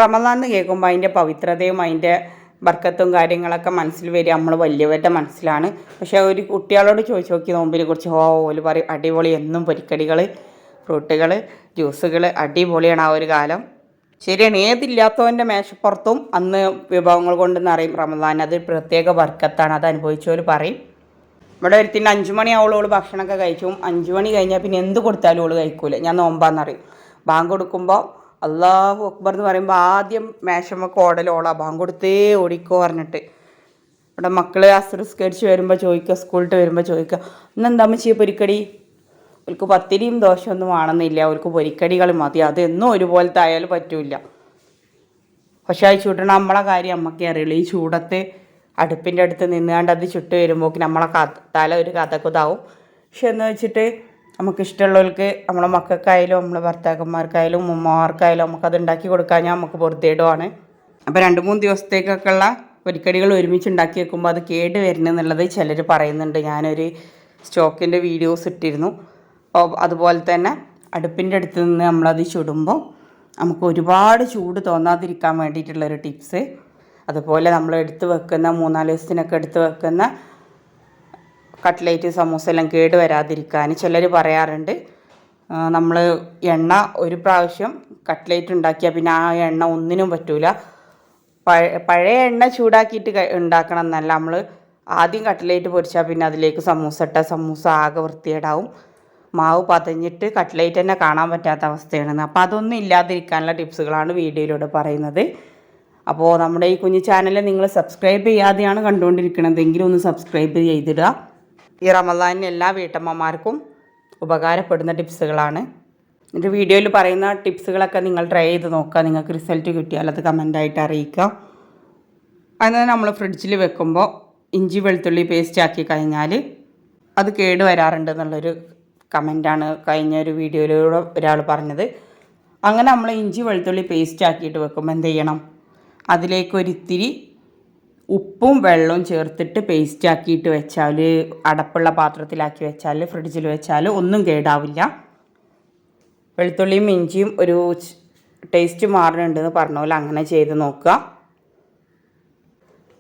റമദാൻ എന്ന് കേൾക്കുമ്പോൾ അതിൻ്റെ പവിത്രതയും അതിൻ്റെ ബർക്കത്തും കാര്യങ്ങളൊക്കെ മനസ്സിൽ വരിക നമ്മൾ വലിയവരുടെ മനസ്സിലാണ്. പക്ഷേ ഒരു കുട്ടികളോട് ചോദിച്ചു നോക്കി നോമ്പിനെ കുറിച്ച് ഓല് പറയും അടിപൊളി, എന്നും പൊരിക്കടികൾ, ഫ്രൂട്ടുകൾ, ജ്യൂസുകൾ, അടിപൊളിയാണ് ആ ഒരു കാലം. ശരിയാണ്, ഏതില്ലാത്തവൻ്റെ മേശപ്പുറത്തും അന്ന് വിഭവങ്ങൾ കൊണ്ട് നിറയും റമദാൻ. അത് പ്രത്യേക ബർക്കത്താണ്, അത് അനുഭവിച്ചവർ പറയും. ഇവിടെ ഒരുത്തിൻ്റെ 5 മണിയാവുള്ളൂ ഭക്ഷണമൊക്കെ കഴിച്ചു. 5 മണി കഴിഞ്ഞാൽ പിന്നെ എന്ത് കൊടുത്താലും ഓള് കഴിക്കൂല. ഞാൻ നോമ്പാന്നറിയും. ബാങ്ക് കൊടുക്കുമ്പോൾ അല്ലാഹു അക്ബർ എന്ന് പറയുമ്പോൾ ആദ്യം മേശമ്മക്ക് ഓടലോളാ, ബാങ്ക് കൊടുത്തേ ഓടിക്കോ പറഞ്ഞിട്ട്. ഇവിടെ മക്കൾ അസ്റിസ്കരിച്ച് വരുമ്പോൾ ചോദിക്കുക, സ്കൂളിട്ട് വരുമ്പോൾ ചോദിക്കുക, ഇന്നെന്താ അമ്മച്ചി പൊരിക്കടി? അവർക്ക് പത്തിരിയും ദോശയൊന്നും വേണമെന്നില്ല, അവർക്ക് പൊരിക്കടികൾ മതി. അതെന്നും ഒരുപോലത്തെ ആയാലും പറ്റില്ല. പക്ഷേ അത് ചുട്ടണ നമ്മളെ കാര്യം അമ്മക്കേ അറിയുള്ളൂ. ഈ ചൂടത്ത് അടുപ്പിൻ്റെ അടുത്ത് നിന്നുകൊണ്ട് അത് ചുട്ട് വരുമ്പോൾ നമ്മളെ തല ഒരു കഥക്കുതാവും. പക്ഷെ എന്ന് വെച്ചിട്ട് നമുക്കിഷ്ടമുള്ളവർക്ക്, നമ്മളെ മക്കൾക്കായാലും നമ്മളെ ഭർത്താക്കന്മാർക്കായാലും ഉമ്മമാർക്കായാലും നമുക്കത് ഉണ്ടാക്കി കൊടുക്കാൻ നമുക്ക് പൊറുതേടുമാണ്. അപ്പോൾ 2-3 ദിവസത്തേക്കൊക്കെയുള്ള പൊരിക്കടികൾ ഒരുമിച്ച് ഉണ്ടാക്കി വെക്കുമ്പോൾ അത് കേട് വരുന്നെന്നുള്ളത് ചിലർ പറയുന്നുണ്ട്. ഞാനൊരു സ്റ്റോക്കിൻ്റെ വീഡിയോസ് ഇട്ടിരുന്നു. അതുപോലെ തന്നെ അടുപ്പിൻ്റെ അടുത്ത് നിന്ന് നമ്മളത് ചുടുമ്പോൾ നമുക്ക് ഒരുപാട് ചൂട് തോന്നാതിരിക്കാൻ വേണ്ടിയിട്ടുള്ളൊരു ടിപ്സ്. അതുപോലെ നമ്മൾ എടുത്ത് വെക്കുന്ന 3-4 ദിവസത്തിനൊക്കെ എടുത്ത് വെക്കുന്ന കട്ട്ലേറ്റ്, സമൂസ എല്ലാം കേട് വരാതിരിക്കാൻ ചിലർ പറയാറുണ്ട്. നമ്മൾ എണ്ണ ഒരു പ്രാവശ്യം കട്ട്ലേറ്റ് ഉണ്ടാക്കിയാൽ പിന്നെ ആ എണ്ണ ഒന്നിനും പറ്റൂല. പഴയ എണ്ണ ചൂടാക്കിയിട്ട് ഉണ്ടാക്കണം എന്നല്ല, നമ്മൾ ആദ്യം കട്ട്ലേറ്റ് പൊരിച്ചാൽ പിന്നെ അതിലേക്ക് സമൂസ ഇട്ടാൽ സമൂസ ആകെ വൃത്തികേടാവും. മാവ് പതഞ്ഞിട്ട് കട്ട്ലേറ്റ് തന്നെ കാണാൻ പറ്റാത്ത അവസ്ഥയാണ്. അപ്പോൾ അതൊന്നും ഇല്ലാതിരിക്കാനുള്ള ടിപ്സുകളാണ് വീഡിയോയിലൂടെ പറയുന്നത്. അപ്പോൾ നമ്മുടെ ഈ കുഞ്ഞു ചാനൽ നിങ്ങൾ സബ്സ്ക്രൈബ് ചെയ്യാതെയാണ് കണ്ടുകൊണ്ടിരിക്കണതെങ്കിലും ഒന്ന് സബ്സ്ക്രൈബ് ചെയ്തിടുക. ഈ റമദാനിന് എല്ലാ വീട്ടമ്മമാർക്കും ഉപകാരപ്പെടുന്ന ടിപ്സുകളാണ്. എൻ്റെ വീഡിയോയിൽ പറയുന്ന ടിപ്സുകളൊക്കെ നിങ്ങൾ ട്രൈ ചെയ്ത് നോക്കുക. നിങ്ങൾക്ക് റിസൾട്ട് കിട്ടിയാൽ അത് കമൻ്റായിട്ട് അറിയിക്കുക. അതിന് നമ്മൾ ഫ്രിഡ്ജിൽ വെക്കുമ്പോൾ ഇഞ്ചി വെളുത്തുള്ളി പേസ്റ്റ് ആക്കി കഴിഞ്ഞാൽ അത് കേട് വരാറുണ്ട് എന്നുള്ളൊരു കമൻ്റാണ് കഴിഞ്ഞൊരു വീഡിയോയിലൂടെ ഒരാൾ പറഞ്ഞത്. അങ്ങനെ നമ്മൾ ഇഞ്ചി വെളുത്തുള്ളി പേസ്റ്റ് ആക്കിയിട്ട് വെക്കുമ്പോൾ എന്ത് ചെയ്യണം, അതിലേക്കൊരിത്തിരി ഉപ്പും വെള്ളവും ചേർത്തിട്ട് പേസ്റ്റ് ആക്കിയിട്ട് വെച്ചാൽ, അടപ്പുള്ള പാത്രത്തിലാക്കി വെച്ചാൽ, ഫ്രിഡ്ജിൽ വെച്ചാൽ ഒന്നും കേടാവില്ല. വെളുത്തുള്ളിയും ഇഞ്ചിയും ഒരു ടേസ്റ്റ് മാറുന്നുണ്ടെന്ന് പറഞ്ഞ പോലെ അങ്ങനെ ചെയ്ത് നോക്കുക.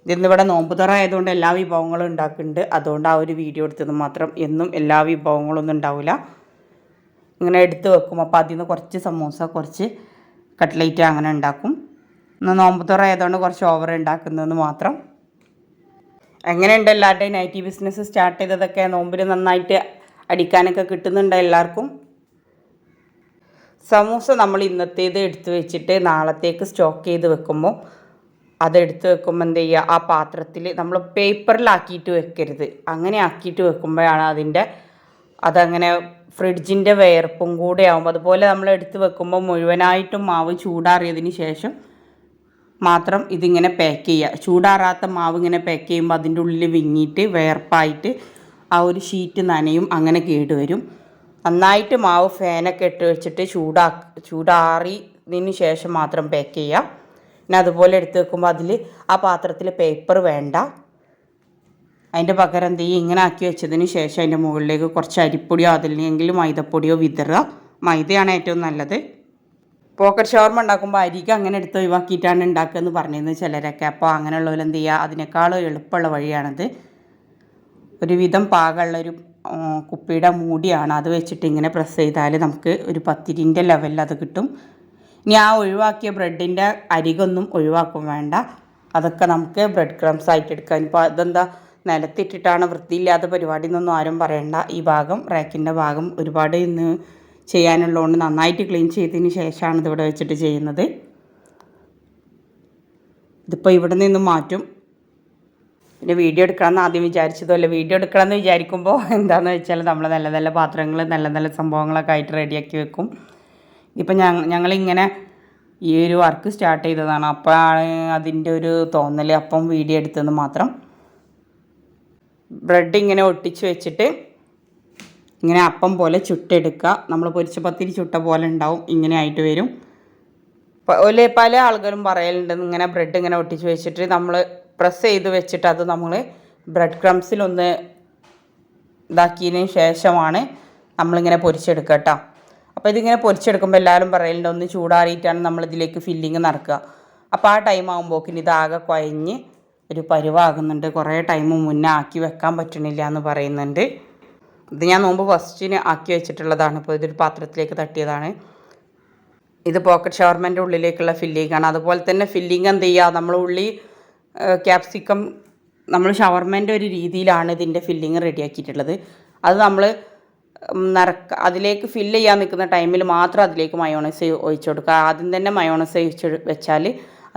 ഇതിന്നിവിടെ നോമ്പ് തുറ ആയതുകൊണ്ട് എല്ലാ വിഭവങ്ങളും ഉണ്ടാക്കുന്നുണ്ട്. അതുകൊണ്ട് ആ ഒരു വീഡിയോ എടുത്തത് മാത്രം. എന്നും എല്ലാ വിഭവങ്ങളൊന്നും ഉണ്ടാവില്ല. ഇങ്ങനെ എടുത്ത് വെക്കും. അപ്പോൾ അതിൽ നിന്ന് കുറച്ച് സമൂസ, കുറച്ച് കട്ട്ലേറ്റ് അങ്ങനെ ഉണ്ടാക്കും. ഇന്ന് നോമ്പ് തുറ ആയതുകൊണ്ട് കുറച്ച് ഓവർ ഉണ്ടാക്കുന്നതെന്ന് മാത്രം. എങ്ങനെയുണ്ട് എല്ലാവരുടെയും നൈറ്റി ബിസിനസ് സ്റ്റാർട്ട് ചെയ്തതൊക്കെ? നോമ്പിൽ നന്നായിട്ട് അടിക്കാനൊക്കെ കിട്ടുന്നുണ്ട് എല്ലാവർക്കും? സമൂസ നമ്മൾ ഇന്നത്തേത് എടുത്ത് വെച്ചിട്ട് നാളത്തേക്ക് സ്റ്റോക്ക് ചെയ്ത് വെക്കുമ്പോൾ, അതെടുത്ത് വെക്കുമ്പോൾ എന്ത് ചെയ്യുക, ആ പാത്രത്തിൽ നമ്മൾ പേപ്പറിലാക്കിയിട്ട് വെക്കരുത്. അങ്ങനെ ആക്കിയിട്ട് വെക്കുമ്പോഴാണ് അതങ്ങനെ ഫ്രിഡ്ജിൻ്റെ വിയർപ്പും കൂടെ ആകുമ്പോൾ, അതുപോലെ നമ്മൾ എടുത്ത് വെക്കുമ്പോൾ മുഴുവനായിട്ടും മാവ് ചൂടാറിയതിന് ശേഷം മാത്രം ഇതിങ്ങനെ പാക്ക് ചെയ്യുക. ചൂടാറാത്ത മാവ് ഇങ്ങനെ പാക്ക് ചെയ്യുമ്പോൾ അതിൻ്റെ ഉള്ളിൽ വിങ്ങിയിട്ട് വിയർപ്പായിട്ട് ആ ഒരു ഷീറ്റ് നനയും, അങ്ങനെ കേടുവരും. നന്നായിട്ട് മാവ് ഫാനൊക്കെ ഇട്ട് വെച്ചിട്ട് ചൂടാറിയതിന് ശേഷം മാത്രം പാക്ക് ചെയ്യുക. പിന്നെ അതുപോലെ എടുത്ത് വെക്കുമ്പോൾ ആ പാത്രത്തിൽ പേപ്പർ വേണ്ട. അതിൻ്റെ പകരം എന്ത് ചെയ്യുക, ഇങ്ങനെ ആക്കി വെച്ചതിന് ശേഷം അതിൻ്റെ മുകളിലേക്ക് കുറച്ച് അരിപ്പൊടിയോ അതിലെങ്കിലും മൈദപ്പൊടിയോ വിതറുക. മൈദയാണ് ഏറ്റവും നല്ലത്. പോക്കറ്റ് ഷവർമ ഉണ്ടാക്കുമ്പോൾ അരിക്ക് അങ്ങനെ എടുത്ത് ഒഴിവാക്കിയിട്ടാണ് ഉണ്ടാക്കുകയെന്ന് പറഞ്ഞിരുന്നത് ചിലരൊക്കെ. അപ്പോൾ അങ്ങനെയുള്ളവർ എന്ത് ചെയ്യുക, അതിനേക്കാളും എളുപ്പമുള്ള വഴിയാണത്. ഒരുവിധം പാകമുള്ളൊരു കുപ്പിയുടെ മൂടിയാണ്, അത് വെച്ചിട്ട് ഇങ്ങനെ പ്രസ് ചെയ്താൽ നമുക്ക് ഒരു പത്തിരിൻ്റെ ലെവലിൽ അത് കിട്ടും. ഇനി ആ ഒഴിവാക്കിയ ബ്രെഡിൻ്റെ അരികൊന്നും ഒഴിവാക്കും വേണ്ട. അതൊക്കെ നമുക്ക് ബ്രെഡ് ക്രംസ് ആയിട്ട് എടുക്കാം. ഇപ്പോൾ അതെന്താ നിലത്തിട്ടിട്ടാണ്, വൃത്തിയില്ലാത്ത പരിപാടി എന്നൊന്നും ആരും പറയണ്ട. ഈ ഭാഗം, റാക്കിൻ്റെ ഭാഗം ഒരുപാട് ഇന്ന് ചെയ്യാനുള്ളതുകൊണ്ട് നന്നായിട്ട് ക്ലീൻ ചെയ്തതിന് ശേഷമാണ് ഇതിവിടെ വെച്ചിട്ട് ചെയ്യുന്നത്. ഇതിപ്പോൾ ഇവിടെ നിന്നും മാറ്റും. പിന്നെ വീഡിയോ എടുക്കണമെന്ന് ആദ്യം വിചാരിച്ചതല്ല. വീഡിയോ എടുക്കണമെന്ന് വിചാരിക്കുമ്പോൾ എന്താണെന്ന് വെച്ചാൽ നമ്മൾ നല്ല നല്ല പാത്രങ്ങൾ, നല്ല നല്ല സംഭവങ്ങളൊക്കെ ആയിട്ട് റെഡിയാക്കി വെക്കും. ഇപ്പം ഞങ്ങളിങ്ങനെ ഈ ഒരു വർക്ക് സ്റ്റാർട്ട് ചെയ്തതാണ്. അപ്പോഴാണ് അതിൻ്റെ ഒരു തോന്നൽ. അപ്പം വീഡിയോ എടുത്തത് മാത്രം. ബ്രെഡ് ഇങ്ങനെ ഒട്ടിച്ച് വെച്ചിട്ട് ഇങ്ങനെ അപ്പം പോലെ ചുട്ടെടുക്കുക. നമ്മൾ പൊരിച്ച പത്തിരി ചുട്ട പോലെ ഉണ്ടാവും, ഇങ്ങനെ ആയിട്ട് വരും. പല ആളുകളും പറയലുണ്ട് ഇങ്ങനെ ബ്രെഡ് ഇങ്ങനെ ഒട്ടിച്ച് വെച്ചിട്ട് നമ്മൾ പ്രസ് ചെയ്ത് വെച്ചിട്ട് അത് നമ്മൾ ബ്രെഡ് ക്രംസിലൊന്ന് ഇതാക്കിയതിന് ശേഷമാണ് നമ്മളിങ്ങനെ പൊരിച്ചെടുക്കുക കേട്ടോ. അപ്പോൾ ഇതിങ്ങനെ പൊരിച്ചെടുക്കുമ്പോൾ എല്ലാവരും പറയലുണ്ട് ഒന്ന് ചൂടാറിയിട്ടാണ് നമ്മളിതിലേക്ക് ഫില്ലിങ് നിറക്കുക. അപ്പോൾ ആ ടൈം ആകുമ്പോക്കിന് ഇതാകെ കുഴഞ്ഞ് ഒരു പരുവാകുന്നുണ്ട്. കുറേ ടൈം മുന്നേ ആക്കി വെക്കാൻ പറ്റണില്ല എന്ന് പറയുന്നുണ്ട്. ഇത് ഞാൻ നോമ്പ് ഫസ്റ്റിന് ആക്കി വെച്ചിട്ടുള്ളതാണ്. ഇപ്പോൾ ഇതൊരു പാത്രത്തിലേക്ക് തട്ടിയതാണ്. ഇത് പോക്കറ്റ് ഷവർമേൻ്റെ ഉള്ളിലേക്കുള്ള ഫില്ലിങ്ങാണ്. അതുപോലെ തന്നെ ഫില്ലിങ് എന്ത് ചെയ്യുക, നമ്മൾ ഉള്ളി ക്യാപ്സിക്കം നമ്മൾ ഷവർമേൻ്റെ ഒരു രീതിയിലാണ് ഇതിൻ്റെ ഫില്ലിങ് റെഡിയാക്കിയിട്ടുള്ളത്. അത് നമ്മൾ അതിലേക്ക് ഫില്ല് ചെയ്യാൻ നിൽക്കുന്ന ടൈമിൽ മാത്രം അതിലേക്ക് മയോണൈസ് ഒഴിച്ചു കൊടുക്കുക. ആദ്യം തന്നെ മയോണൈസ് ഒഴിച്ച് വെച്ചാൽ,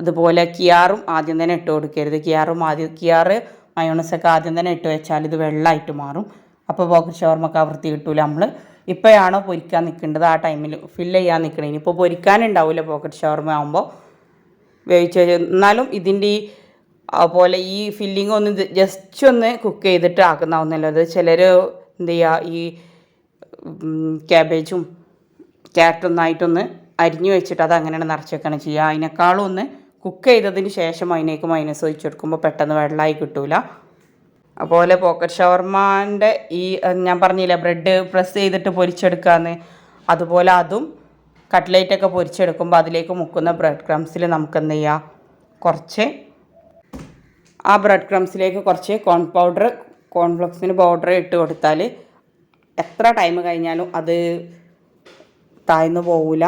അതുപോലെ കിയാറും ആദ്യം തന്നെ ഇട്ട് കൊടുക്കരുത്. കിയാറ് മയോണൈസൊക്കെ ആദ്യം തന്നെ ഇട്ട് വെച്ചാൽ ഇത് വെള്ളമായിട്ട് മാറും. അപ്പോൾ പോക്കറ്റ് ഷവർമക്ക് ആ വൃത്തി കിട്ടില്ല. നമ്മൾ ഇപ്പോഴാണോ പൊരിക്കാൻ നിൽക്കേണ്ടത് ആ ടൈമിൽ ഫില്ല് ചെയ്യാൻ നിൽക്കണേ. ഇനിയിപ്പോൾ പൊരിക്കാനുണ്ടാവില്ല പോക്കറ്റ് ഷവർമ ആകുമ്പോൾ വേവിച്ച്. എന്നാലും ഇതിൻ്റെ അതുപോലെ ഈ ഫില്ലിങ് ഒന്ന് ജസ്റ്റ് ഒന്ന് കുക്ക് ചെയ്തിട്ട് ആക്കുന്നതാവുന്നല്ലോ. അത് ചിലർ എന്ത് ചെയ്യുക, ഈ ക്യാബേജും ക്യാരറ്റൊന്നായിട്ടൊന്ന് അരിഞ്ഞു വെച്ചിട്ട് അത് അങ്ങനെയാണ് നിറച്ച് വെക്കണം ചെയ്യുക. അതിനേക്കാളും ഒന്ന് കുക്ക് ചെയ്തതിന് ശേഷം അതിനേക്ക് മൈനസ് ഒഴിച്ചെടുക്കുമ്പോൾ പെട്ടെന്ന് വെള്ളമായി കിട്ടൂല. അതുപോലെ പോക്കറ്റ് ഷവർമാൻ്റെ ഈ ഞാൻ പറഞ്ഞില്ല ബ്രെഡ് പ്രസ് ചെയ്തിട്ട് പൊരിച്ചെടുക്കാമെന്ന്, അതുപോലെ അതും കട്ട്ലേറ്റൊക്കെ പൊരിച്ചെടുക്കുമ്പോൾ അതിലേക്ക് മുക്കുന്ന ബ്രെഡ് ക്രംസിൽ നമുക്ക് എന്ത് ചെയ്യുക, കുറച്ച് ആ ബ്രെഡ് ക്രംസിലേക്ക് കുറച്ച് കോൺഫ്ലെക്സിന് പൗഡർ ഇട്ട് കൊടുത്താൽ എത്ര ടൈം കഴിഞ്ഞാലും അത് താഴ്ന്നു പോവില്ല.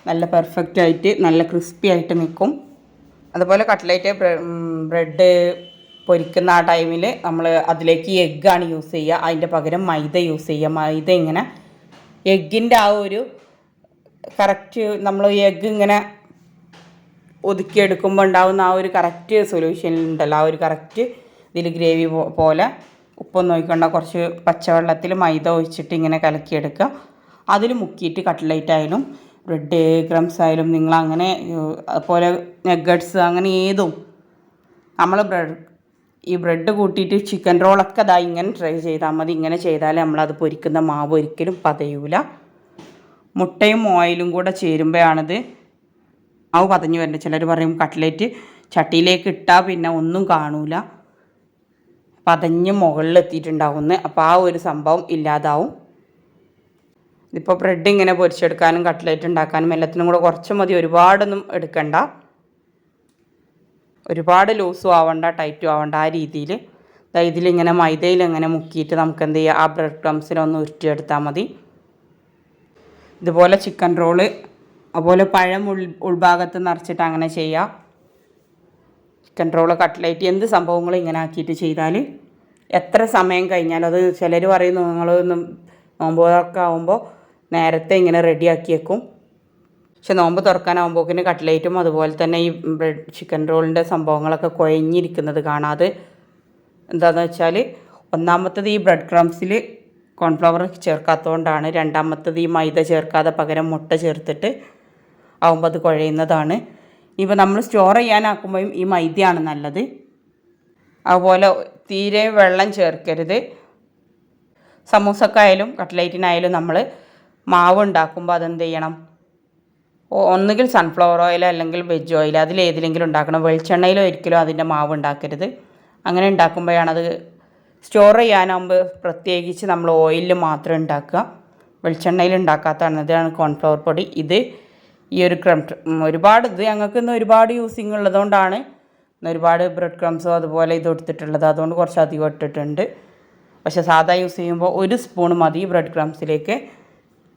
നല്ല പെർഫെക്റ്റ് ആയിട്ട് നല്ല ക്രിസ്പി ആയിട്ട് നിൽക്കും. അതുപോലെ കട്ട്ലേറ്റ് ബ്രെഡ് പൊരിക്കുന്ന ആ ടൈമിൽ നമ്മൾ അതിലേക്ക് എഗ്ഗാണ് യൂസ് ചെയ്യുക. അതിൻ്റെ പകരം മൈദ യൂസ് ചെയ്യുക. മൈദ ഇങ്ങനെ എഗ്ഗിൻ്റെ ആ ഒരു കറക്റ്റ് നമ്മൾ എഗ്ഗ് ഇങ്ങനെ ഒതുക്കിയെടുക്കുമ്പോൾ ഉണ്ടാകുന്ന ആ ഒരു കറക്റ്റ് സൊല്യൂഷനിലുണ്ടല്ലോ, ആ ഒരു കറക്റ്റ് ഇതിൽ ഗ്രേവി പോലെ ഉപ്പൊന്നും ഒഴിക്കേണ്ട, കുറച്ച് പച്ചവെള്ളത്തിൽ മൈദ ഒഴിച്ചിട്ട് ഇങ്ങനെ കലക്കിയെടുക്കുക. അതിൽ മുക്കിയിട്ട് കട്ട്ലേറ്റ് ആയാലും ബ്രെഡ് ക്രംസ് ആയാലും നിങ്ങളങ്ങനെ അതുപോലെ നഗറ്റ്സ് അങ്ങനെ ഏതും നമ്മൾ ഈ ബ്രെഡ് കൂട്ടിയിട്ട് ചിക്കൻ റോളൊക്കെ അതാ ഇങ്ങനെ ട്രൈ ചെയ്താൽ മതി. ഇങ്ങനെ ചെയ്താൽ നമ്മളത് പൊരിക്കുന്ന മാവ് ഒരിക്കലും പതയൂല. മുട്ടയും ഓയിലും കൂടെ ചേരുമ്പോഴാണിത് മാവ് പതഞ്ഞു വരുന്നത്. ചിലർ പറയും കട്ട്ലേറ്റ് ചട്ടിയിലേക്ക് ഇട്ടാൽ പിന്നെ ഒന്നും കാണൂല, പതഞ്ഞ് മുകളിലെത്തിയിട്ടുണ്ടാവുമെന്ന്. അപ്പോൾ ആ ഒരു സംഭവം ഇല്ലാതാവും. ഇതിപ്പോൾ ബ്രെഡ് ഇങ്ങനെ പൊരിച്ചെടുക്കാനും കട്ട്ലേറ്റ് ഉണ്ടാക്കാനും എല്ലാത്തിനും കൂടെ കുറച്ച് മതി, ഒരുപാടൊന്നും എടുക്കണ്ട. ഒരുപാട് ലൂസും ആവണ്ട ടൈറ്റും ആവണ്ട, ആ രീതിയിൽ ഇതിലിങ്ങനെ മൈദയിൽ ഇങ്ങനെ മുക്കിയിട്ട് നമുക്ക് എന്ത് ചെയ്യുക, ആ ബ്രെഡ് ക്രംസിലൊന്ന് ഉരുട്ടിയെടുത്താൽ മതി. ഇതുപോലെ ചിക്കൻ റോള് അതുപോലെ പഴം ഉൾഭാഗത്ത് നിറച്ചിട്ട് അങ്ങനെ ചെയ്യാം. ചിക്കൻ റോള് കട്ട്ലേറ്റ് എന്ത് സംഭവങ്ങളും ഇങ്ങനെ ആക്കിയിട്ട് ചെയ്താൽ എത്ര സമയം കഴിഞ്ഞാലും അത് ചിലർ പറയുന്നു നിങ്ങൾ നോമ്പൊക്കെ ആകുമ്പോൾ നേരത്തെ ഇങ്ങനെ റെഡിയാക്കി വെക്കും. പക്ഷെ നോമ്പ് തുറക്കാനാകുമ്പോക്കിന് കട്ട്ലേറ്റും അതുപോലെ തന്നെ ഈ ചിക്കൻ റോളിൻ്റെ സംഭവങ്ങളൊക്കെ കുഴഞ്ഞിരിക്കുന്നത് കാണാതെ. എന്താണെന്ന് വെച്ചാൽ ഒന്നാമത്തത് ഈ ബ്രെഡ് ക്രംസിൽ കോൺഫ്ലവർ ചേർക്കാത്തതുകൊണ്ടാണ്. രണ്ടാമത്തത് ഈ മൈദ ചേർക്കാതെ പകരം മുട്ട ചേർത്തിട്ട് ആകുമ്പോൾ അത് കുഴയുന്നതാണ്. ഇപ്പോൾ നമ്മൾ സ്റ്റോർ ചെയ്യാനാക്കുമ്പോഴും ഈ മൈദയാണ് നല്ലത്. അതുപോലെ തീരെ വെള്ളം ചേർക്കരുത്. സമൂസക്കായാലും കട്ട്ലേറ്റിനായാലും നമ്മൾ മാവ് ഉണ്ടാക്കുമ്പോൾ അതെന്ത് ചെയ്യണം, ഒന്നുകിൽ സൺഫ്ലവർ ഓയിൽ അല്ലെങ്കിൽ വെജ് ഓയിൽ അതിലേതിലെങ്കിലും ഉണ്ടാക്കണം. വെളിച്ചെണ്ണയിൽ ഒരിക്കലും അതിൻ്റെ മാവ് ഉണ്ടാക്കരുത്. അങ്ങനെ ഉണ്ടാക്കുമ്പോഴാണത് സ്റ്റോർ ചെയ്യാനാകുമ്പോൾ പ്രത്യേകിച്ച് നമ്മൾ ഓയിലിൽ മാത്രം ഉണ്ടാക്കുക, വെളിച്ചെണ്ണയിൽ ഉണ്ടാക്കാത്തതാണ്. ഇതാണ് കോൺഫ്ലവർ പൊടി. ഇത് ഈ ഒരു ഒരുപാട് ഇത് ഞങ്ങൾക്ക് ഇന്ന് ഒരുപാട് യൂസിങ് ഉള്ളതുകൊണ്ടാണ് ഇന്ന് ഒരുപാട് ബ്രെഡ് ക്രംസോ അതുപോലെ ഇത് എടുത്തിട്ടുള്ളത്. അതുകൊണ്ട് കുറച്ച് അധികം ഇട്ടിട്ടുണ്ട്. പക്ഷേ സാധാ യൂസ് ചെയ്യുമ്പോൾ ഒരു സ്പൂൺ മതി ബ്രെഡ് ക്രംസിലേക്ക്.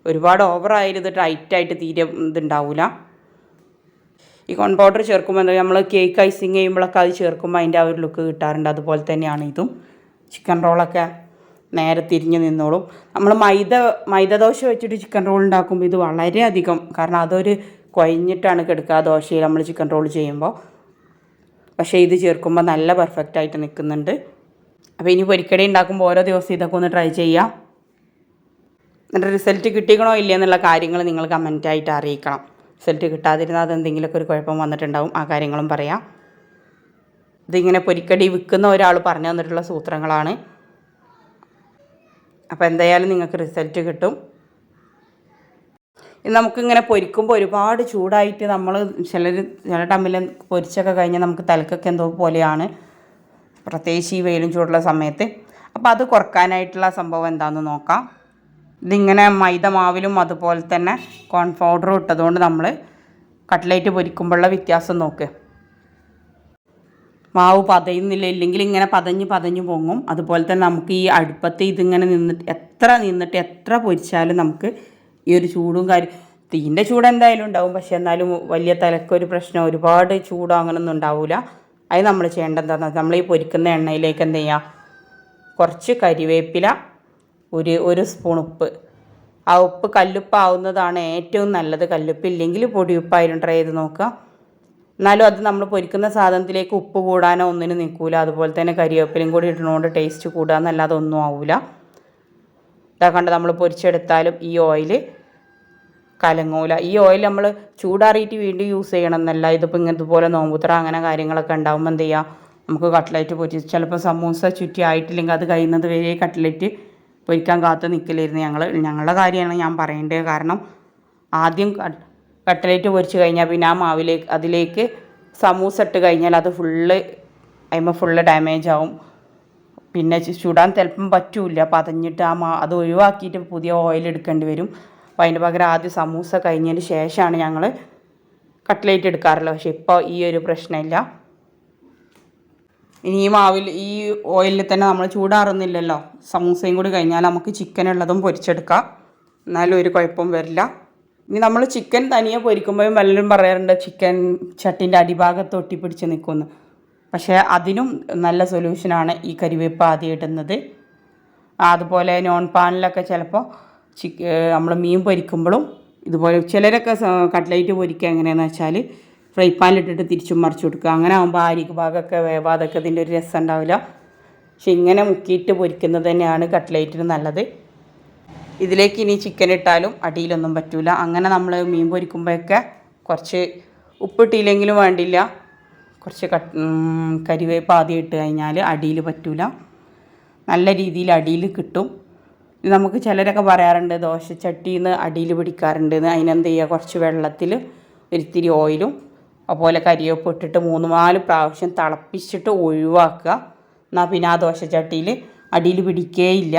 ഒരുപാട് ഓവറായാലും ഇത് ടൈറ്റായിട്ട് തീരെ ഇതുണ്ടാവില്ല. ഈ കോൺ പൗഡർ ചേർക്കുമ്പോൾ എന്താ നമ്മൾ കേക്ക് ഐസിങ് ചെയ്യുമ്പോഴൊക്കെ അത് ചേർക്കുമ്പോൾ അതിൻ്റെ ആ ഒരു ലുക്ക് കിട്ടാറുണ്ട്. അതുപോലെ തന്നെയാണ് ഇതും. ചിക്കൻ റോളൊക്കെ നേരെ തിരിഞ്ഞ് നിന്നോളും. നമ്മൾ മൈദ ദോശ വെച്ചിട്ട് ചിക്കൻ റോൾ ഉണ്ടാക്കുമ്പോൾ ഇത് വളരെയധികം, കാരണം അതൊരു കുഴഞ്ഞിട്ടാണ് കിടക്കുക ദോശയിൽ നമ്മൾ ചിക്കൻ റോൾ ചെയ്യുമ്പോൾ. പക്ഷേ ഇത് ചേർക്കുമ്പോൾ നല്ല പെർഫെക്റ്റായിട്ട് നിൽക്കുന്നുണ്ട്. അപ്പോൾ ഇനി പൊരിക്കടി ഉണ്ടാക്കുമ്പോൾ ഓരോ ദിവസം ഇതൊക്കെ ഒന്ന് ട്രൈ ചെയ്യാം. എന്നിട്ട് റിസൾട്ട് കിട്ടിക്കണോ ഇല്ല എന്നുള്ള കാര്യങ്ങൾ നിങ്ങൾ കമൻറ്റായിട്ട് അറിയിക്കണം. റിസൾട്ട് കിട്ടാതിരുന്നാൽ അതെന്തെങ്കിലുമൊക്കെ ഒരു കുഴപ്പം വന്നിട്ടുണ്ടാവും, ആ കാര്യങ്ങളും പറയാം. ഇതിങ്ങനെ പൊരിക്കടി വിൽക്കുന്ന ഒരാൾ പറഞ്ഞു തന്നിട്ടുള്ള സൂത്രങ്ങളാണ്. അപ്പോൾ എന്തായാലും നിങ്ങൾക്ക് റിസൾട്ട് കിട്ടും. നമുക്കിങ്ങനെ പൊരിക്കുമ്പോൾ ഒരുപാട് ചൂടായിട്ട് നമ്മൾ ചില ടൈമിൽ പൊരിച്ചൊക്കെ കഴിഞ്ഞാൽ നമുക്ക് തലക്കൊക്കെ എന്തോ പോലെയാണ്, പ്രത്യേകിച്ച് ഈ വെയിലും ചൂടുള്ള സമയത്ത്. അപ്പോൾ അത് കുറക്കാനായിട്ടുള്ള സംഭവം എന്താണെന്ന് നോക്കാം. ഇതിങ്ങനെ മൈദ മാവിലും അതുപോലെ തന്നെ കോൺ പൗഡറും ഇട്ടതുകൊണ്ട് നമ്മൾ കട്ട്ലേറ്റ് പൊരിക്കുമ്പോഴുള്ള വ്യത്യാസം നോക്ക്. മാവ് പതയുന്നില്ല, ഇല്ലെങ്കിൽ ഇങ്ങനെ പതഞ്ഞ് പൊങ്ങും. അതുപോലെ തന്നെ നമുക്ക് ഈ അടുപ്പത്ത് ഇതിങ്ങനെ നിന്നിട്ട് എത്ര പൊരിച്ചാലും നമുക്ക് ഈ ഒരു ചൂടും തീൻ്റെ ചൂട് എന്തായാലും ഉണ്ടാവും. പക്ഷെ എന്നാലും വലിയ തലക്കൊരു പ്രശ്നം, ഒരുപാട് ചൂടോ അങ്ങനെയൊന്നും ഉണ്ടാവില്ല. അത് നമ്മൾ ചെയ്യേണ്ടത് എന്താണെന്ന്, നമ്മൾ ഈ പൊരിക്കുന്ന എണ്ണയിലേക്ക് എന്ത് ചെയ്യുക, കുറച്ച് കരിവേപ്പില, ഒരു സ്പൂൺ ഉപ്പ്. ആ ഉപ്പ് കല്ലുപ്പാവുന്നതാണ് ഏറ്റവും നല്ലത്. കല്ലുപ്പില്ലെങ്കിൽ പൊടിയുപ്പായാലും ട്രൈ ചെയ്ത് നോക്കുക. എന്നാലും അത് നമ്മൾ പൊരിക്കുന്ന സാധനത്തിലേക്ക് ഉപ്പ് കൂടാനോ ഒന്നിനും നിൽക്കില്ല. അതുപോലെ തന്നെ കരിവേപ്പിലയും കൂടി ഇടുന്നതുകൊണ്ട് ടേസ്റ്റ് കൂടുക എന്നല്ലാതെ ഒന്നും ആവില്ല. ഇതാ കണ്ട് നമ്മൾ പൊരിച്ചെടുത്താലും ഈ ഓയിൽ കലങ്ങൂല. ഈ ഓയിൽ നമ്മൾ ചൂടാറിയിട്ട് വീണ്ടും യൂസ് ചെയ്യണം എന്നല്ല. ഇതിപ്പോൾ ഇതുപോലെ നോമ്പുത്ര അങ്ങനെ കാര്യങ്ങളൊക്കെ ഉണ്ടാകുമ്പോൾ എന്ത് ചെയ്യുക, നമുക്ക് കട്ട്ലേറ്റ് പൊരിച്ച് ചിലപ്പോൾ സമൂസ ചുറ്റി ആയിട്ടില്ലെങ്കിൽ അത് കഴിയുന്നത് വരെ കട്ട്ലേറ്റ് പൊരിക്കാൻ കാത്ത് നിൽക്കലായിരുന്നു ഞങ്ങളുടെ കാര്യമാണ് ഞാൻ പറയേണ്ടത്. കാരണം ആദ്യം കട്ട്ലേറ്റ് പൊരിച്ച് കഴിഞ്ഞാൽ പിന്നെ ആ അതിലേക്ക് സമൂസ ഇട്ട് കഴിഞ്ഞാൽ അത് ഫുള്ള് ഡാമേജ് ആവും. പിന്നെ ചുടാൻ ചിലപ്പം പറ്റില്ല, പതഞ്ഞിട്ട് അത് ഒഴിവാക്കിയിട്ട് പുതിയ ഓയിൽ എടുക്കേണ്ടി വരും. അപ്പോൾ അതിൻ്റെ പകരം ആദ്യം സമൂസ കഴിഞ്ഞതിന് ശേഷമാണ് ഞങ്ങൾ കട്ട്ലേറ്റ് എടുക്കാറുള്ളത്. പക്ഷേ ഇപ്പോൾ ഈ ഒരു പ്രശ്നമില്ല. ഇനി ഈ ഓയിലിൽ തന്നെ നമ്മൾ ചൂടാറുന്നില്ലല്ലോ. സമൂസയും കൂടി കഴിഞ്ഞാൽ നമുക്ക് ചിക്കനുള്ളതും പൊരിച്ചെടുക്കാം, എന്നാലും ഒരു കുഴപ്പവും വരില്ല. ഇനി നമ്മൾ ചിക്കൻ തനിയെ പൊരിക്കുമ്പോഴും പലരും പറയാറുണ്ട് ചിക്കൻ ചട്ടിൻ്റെ അടിഭാഗത്ത് ഒട്ടിപ്പിടിച്ച് നിൽക്കുമെന്ന്. പക്ഷേ അതിനും നല്ല സൊല്യൂഷനാണ് ഈ കരിവേപ്പ് ആദ്യം ഇടുന്നത്. അതുപോലെ നോൺ പാനിലൊക്കെ ചിലപ്പോൾ നമ്മൾ മീൻ പൊരിക്കുമ്പോഴും ഇതുപോലെ ചിലരൊക്കെ കട്ട്ലേറ്റ് പൊരിക്കുക എങ്ങനെയാണെന്ന് വെച്ചാൽ ഫ്രൈ പാനിലിട്ടിട്ട് തിരിച്ചും മറിച്ച് കൊടുക്കുക. അങ്ങനെ ആകുമ്പോൾ അരികു ഭാഗമൊക്കെ വേവാതൊക്കെ ഇതിൻ്റെ ഒരു രസം ഉണ്ടാവില്ല. പക്ഷെ ഇങ്ങനെ മുക്കിയിട്ട് പൊരിക്കുന്നത് തന്നെയാണ് കട്ട്ലേറ്റിന് നല്ലത്. ഇതിലേക്ക് ഇനി ചിക്കൻ ഇട്ടാലും അടിയിലൊന്നും പറ്റില്ല. അങ്ങനെ നമ്മൾ മീൻ പൊരിക്കുമ്പോഴൊക്കെ കുറച്ച് ഉപ്പിട്ടില്ലെങ്കിലും വേണ്ടില്ല, കുറച്ച് കരിവേപ്പ് ആദ്യം ഇട്ട് കഴിഞ്ഞാൽ അടിയിൽ പറ്റില്ല, നല്ല രീതിയിൽ അടിയിൽ കിട്ടും. നമുക്ക് ചിലരൊക്കെ പറയാറുണ്ട് ദോശച്ചട്ടിയിൽ നിന്ന് അടിയിൽ പിടിക്കാറുണ്ട് എന്ന്. അതിനെന്ത് ചെയ്യുക, കുറച്ച് വെള്ളത്തിൽ ഒരിത്തിരി ഓയിലും അതുപോലെ കരിവേപ്പ് ഇട്ടിട്ട് 3-4 പ്രാവശ്യം തിളപ്പിച്ചിട്ട് ഒഴിവാക്കുക. എന്നാൽ പിന്നെ ആ ദോശച്ചട്ടിയിൽ അടിയിൽ പിടിക്കേയില്ല.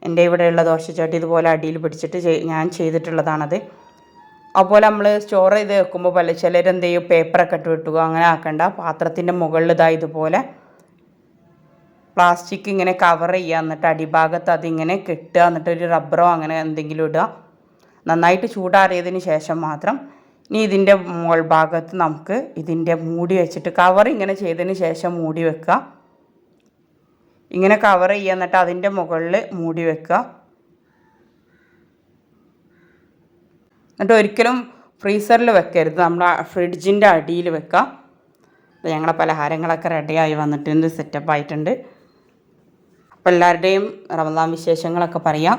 എൻ്റെ ഇവിടെയുള്ള ദോശച്ചട്ടി ഇതുപോലെ അടിയിൽ പിടിച്ചിട്ട് ഞാൻ ചെയ്തിട്ടുള്ളതാണത്. അതുപോലെ നമ്മൾ സ്റ്റോർ ചെയ്ത് വെക്കുമ്പോൾ ചിലരെന്ത് ചെയ്യും, പേപ്പറൊക്കെ ഇട്ട് വെട്ടുക. അങ്ങനെ ആക്കണ്ട. പാത്രത്തിൻ്റെ മുകളിൽ ഇതുപോലെ പ്ലാസ്റ്റിക് ഇങ്ങനെ കവർ ചെയ്യുക, എന്നിട്ട് അടിഭാഗത്ത് അതിങ്ങനെ കെട്ടുക, എന്നിട്ട് ഒരു റബ്ബറോ അങ്ങനെ എന്തെങ്കിലും ഇടുക. നന്നായിട്ട് ചൂടാറിയതിന് ശേഷം മാത്രം ഇനി ഇതിൻ്റെ മുകൾ ഭാഗത്ത് നമുക്ക് ഇതിൻ്റെ മൂടി വെച്ചിട്ട് കവർ ഇങ്ങനെ ചെയ്തതിന് ശേഷം മൂടി വെക്കുക. ഇങ്ങനെ കവർ ചെയ്യുക, എന്നിട്ട് അതിൻ്റെ മുകളിൽ മൂടി വെക്കുക. എന്നിട്ട് ഒരിക്കലും ഫ്രീസറിൽ വെക്കരുത്, നമ്മൾ ഫ്രിഡ്ജിൻ്റെ അടിയിൽ വെക്കുക. ഞങ്ങളെ പലഹാരങ്ങളൊക്കെ റെഡിയായി വന്നിട്ടുണ്ട്, സെറ്റപ്പായിട്ടുണ്ട്. അപ്പോൾ എല്ലാവരുടെയും റമദാൻ വിശേഷങ്ങളൊക്കെ പറയാം.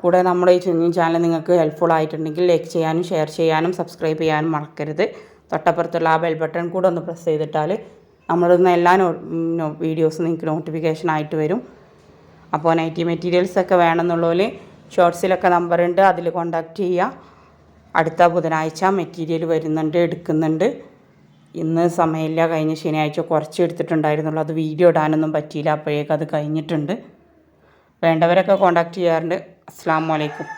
കൂടെ നമ്മുടെ ഈ ചാനൽ നിങ്ങൾക്ക് ഹെൽപ്ഫുൾ ആയിട്ടുണ്ടെങ്കിൽ ലൈക്ക് ചെയ്യാനും ഷെയർ ചെയ്യാനും സബ്സ്ക്രൈബ് ചെയ്യാനും മറക്കരുത്. തൊട്ടപ്പുറത്തുള്ള ആ ബെൽ ബട്ടൺ കൂടെ ഒന്ന് പ്രസ് ചെയ്തിട്ടാൽ നമ്മളിടുന്ന എല്ലാ വീഡിയോസും നിങ്ങൾക്ക് നോട്ടിഫിക്കേഷൻ ആയിട്ട് വരും. അപ്പോൾ നൈറ്റി മെറ്റീരിയൽസൊക്കെ വേണമെന്നുള്ളവർ ഷോർട്സിലൊക്കെ നമ്പറുണ്ട്, അതിൽ കോൺടാക്റ്റ് ചെയ്യുക. അടുത്ത ബുധനാഴ്ച മെറ്റീരിയൽ വരുന്നുണ്ട്, എടുക്കുന്നുണ്ട്. ഇന്ന് സമയമില്ല, കഴിഞ്ഞ ശനിയാഴ്ച കുറച്ച് എടുത്തിട്ടുണ്ടായിരുന്നുള്ളൂ, അത് വീഡിയോ ഇടാനൊന്നും പറ്റിയില്ല, അപ്പോഴേക്കും അത് കഴിഞ്ഞിട്ടുണ്ട്. വേണ്ടവരൊക്കെ കോൺടാക്റ്റ് ചെയ്യാറുണ്ട്. അസ്സലാമു അലൈക്കും.